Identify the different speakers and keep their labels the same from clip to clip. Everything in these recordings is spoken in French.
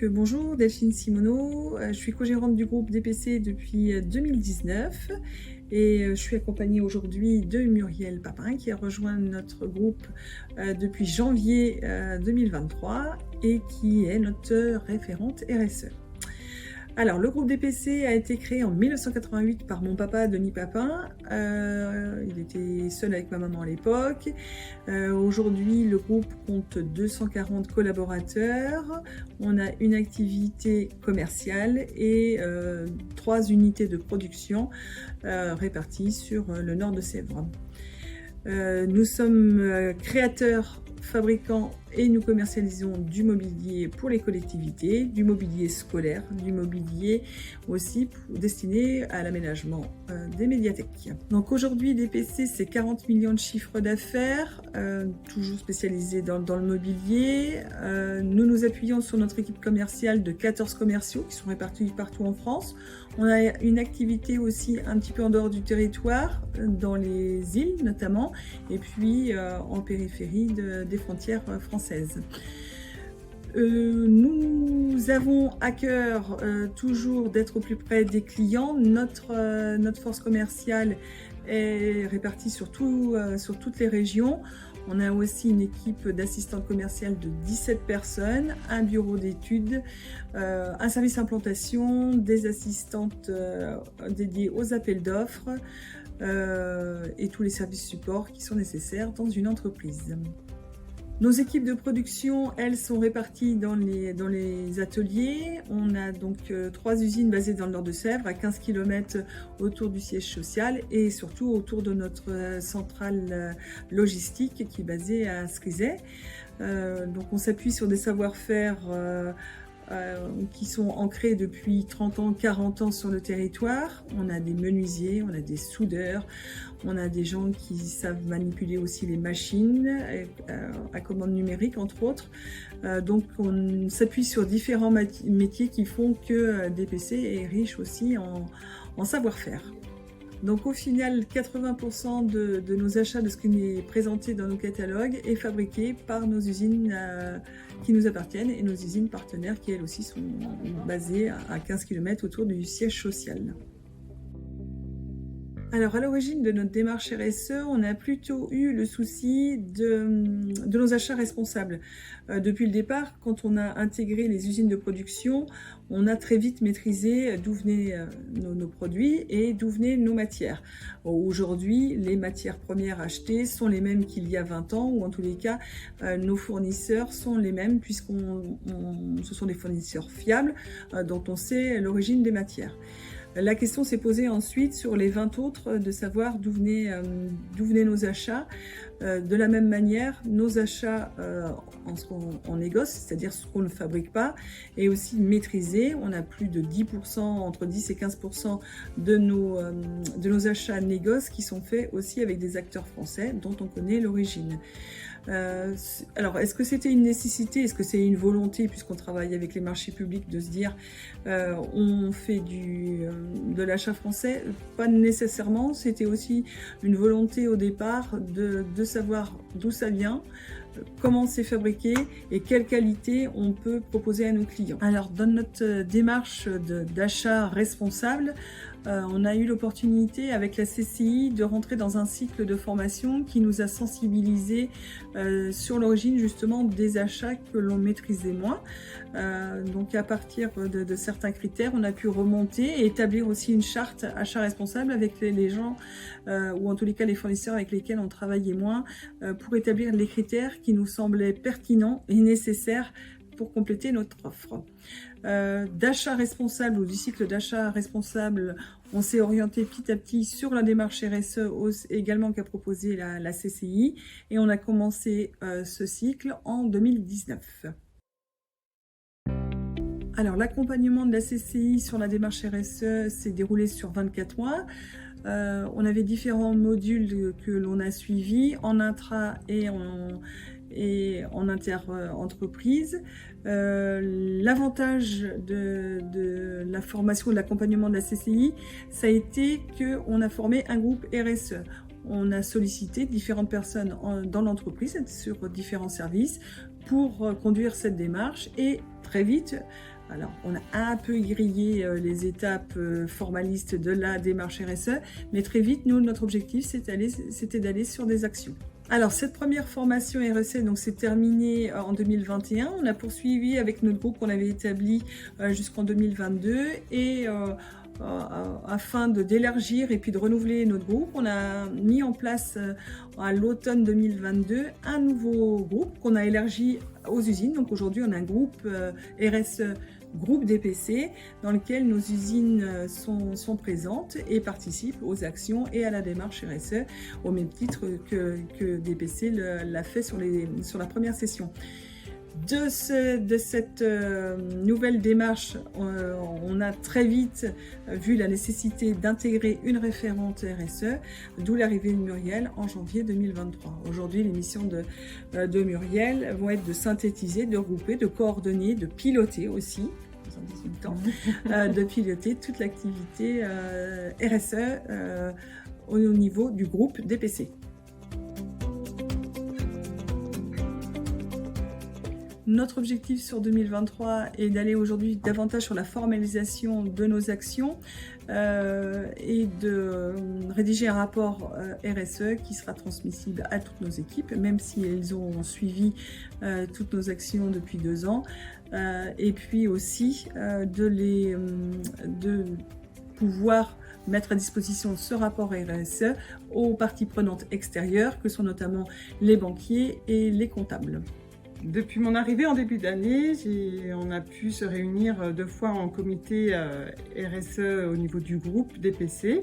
Speaker 1: Bonjour, Delphine Simoneau, je suis co-gérante du groupe DPC depuis 2019 et je suis accompagnée aujourd'hui de Muriel Papin qui a rejoint notre groupe depuis janvier 2023 et qui est notre référente RSE. Alors, le groupe DPC a été créé en 1988 par mon papa, Denis Papin. Il était seul avec ma maman à l'époque. Aujourd'hui, le groupe compte 240 collaborateurs. On a une activité commerciale et 3 unités de production réparties sur le nord de Sèvres. Nous sommes créateurs, fabricants et nous commercialisons du mobilier pour les collectivités, du mobilier scolaire, du mobilier aussi destiné à l'aménagement des médiathèques. Donc aujourd'hui, DPC, c'est 40 millions de chiffres d'affaires, toujours spécialisés dans le mobilier. Nous nous appuyons sur notre équipe commerciale de 14 commerciaux qui sont répartis partout en France. On a une activité aussi un petit peu en dehors du territoire, dans les îles notamment, et puis en périphérie des frontières françaises. Nous avons à cœur toujours d'être au plus près des clients. Notre force commerciale est répartie sur toutes les régions. On a aussi une équipe d'assistantes commerciales de 17 personnes, un bureau d'études, un service implantation, des assistantes dédiées aux appels d'offres et tous les services supports qui sont nécessaires dans une entreprise. Nos équipes de production, elles, sont réparties dans les ateliers. On a donc 3 usines basées dans le nord de Sèvres, à 15 km autour du siège social et surtout autour de notre centrale logistique qui est basée à Scrizay. Donc on s'appuie sur des savoir-faire qui sont ancrés depuis 30 ans, 40 ans sur le territoire. On a des menuisiers, on a des soudeurs, on a des gens qui savent manipuler aussi les machines à commande numérique entre autres. Donc on s'appuie sur différents métiers qui font que DPC est riche aussi en savoir-faire. Donc au final, 80% de nos achats, de ce qui est présenté dans nos catalogues, est fabriqué par nos usines qui nous appartiennent et nos usines partenaires qui elles aussi sont basées à 15 km autour du siège social. Alors à l'origine de notre démarche RSE, on a plutôt eu le souci de nos achats responsables. Depuis le départ, quand on a intégré les usines de production, on a très vite maîtrisé d'où venaient nos produits et d'où venaient nos matières. Aujourd'hui, les matières premières achetées sont les mêmes qu'il y a 20 ans, ou en tous les cas, nos fournisseurs sont les mêmes puisqu'on ce sont des fournisseurs fiables dont on sait l'origine des matières. La question s'est posée ensuite sur les 20 autres de savoir d'où venaient nos achats. De la même manière, nos achats en ce qu'on négocie, c'est-à-dire ce qu'on ne fabrique pas, est aussi maîtrisé. On a plus de 10%, entre 10 et 15% de nos achats négoces qui sont faits aussi avec des acteurs français dont on connaît l'origine. Alors, est-ce que c'était une nécessité? Est-ce que c'est une volonté, puisqu'on travaille avec les marchés publics, de se dire on fait de l'achat français? Pas nécessairement. C'était aussi une volonté au départ de savoir d'où ça vient, comment c'est fabriqué et quelle qualité on peut proposer à nos clients. Alors, dans notre démarche d'achat responsable, on a eu l'opportunité avec la CCI de rentrer dans un cycle de formation qui nous a sensibilisés sur l'origine justement des achats que l'on maîtrisait moins. Donc à partir de certains critères, on a pu remonter et établir aussi une charte achat responsable avec les gens ou en tous les cas les fournisseurs avec lesquels on travaillait moins pour établir les critères qui nous semblaient pertinents et nécessaires pour compléter notre offre. D'achat responsable ou du cycle d'achat responsable, on s'est orienté petit à petit sur la démarche RSE également qu'a proposé la CCI et on a commencé ce cycle en 2019. Alors l'accompagnement de la CCI sur la démarche RSE s'est déroulé sur 24 mois. On avait différents modules que l'on a suivis en intra et en inter-entreprise. L'avantage de la formation, de l'accompagnement de la CCI, ça a été qu'on a formé un groupe RSE. on a sollicité différentes personnes dans l'entreprise sur différents services pour conduire cette démarche et très vite, alors on a un peu grillé les étapes formalistes de la démarche RSE, mais très vite, nous, notre objectif, c'était d'aller sur des actions. Alors, cette première formation RSE s'est terminée en 2021. On a poursuivi avec notre groupe qu'on avait établi jusqu'en 2022 et afin d'élargir et puis de renouveler notre groupe, on a mis en place à l'automne 2022 un nouveau groupe qu'on a élargi aux usines. Donc aujourd'hui, on a un groupe RSE groupe DPC dans lequel nos usines sont présentes et participent aux actions et à la démarche RSE au même titre que DPC l'a fait sur la première session. De cette nouvelle démarche, on a très vite vu la nécessité d'intégrer une référente RSE, d'où l'arrivée de Muriel en janvier 2023. Aujourd'hui, les missions de Muriel vont être de synthétiser, de regrouper, de coordonner, de piloter aussi, de piloter toute l'activité RSE au niveau du groupe DPC. Notre objectif sur 2023 est d'aller aujourd'hui davantage sur la formalisation de nos actions et de rédiger un rapport RSE qui sera transmissible à toutes nos équipes, même si elles ont suivi toutes nos actions depuis 2 ans, et puis aussi de pouvoir mettre à disposition ce rapport RSE aux parties prenantes extérieures, que sont notamment les banquiers et les comptables.
Speaker 2: Depuis mon arrivée en début d'année, on a pu se réunir 2 fois en comité RSE au niveau du groupe DPC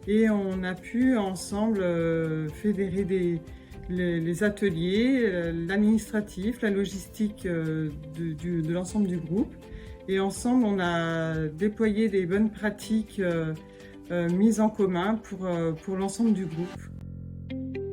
Speaker 2: et on a pu ensemble fédérer les ateliers, l'administratif, la logistique de l'ensemble du groupe. Et ensemble, on a déployé des bonnes pratiques mises en commun pour l'ensemble du groupe.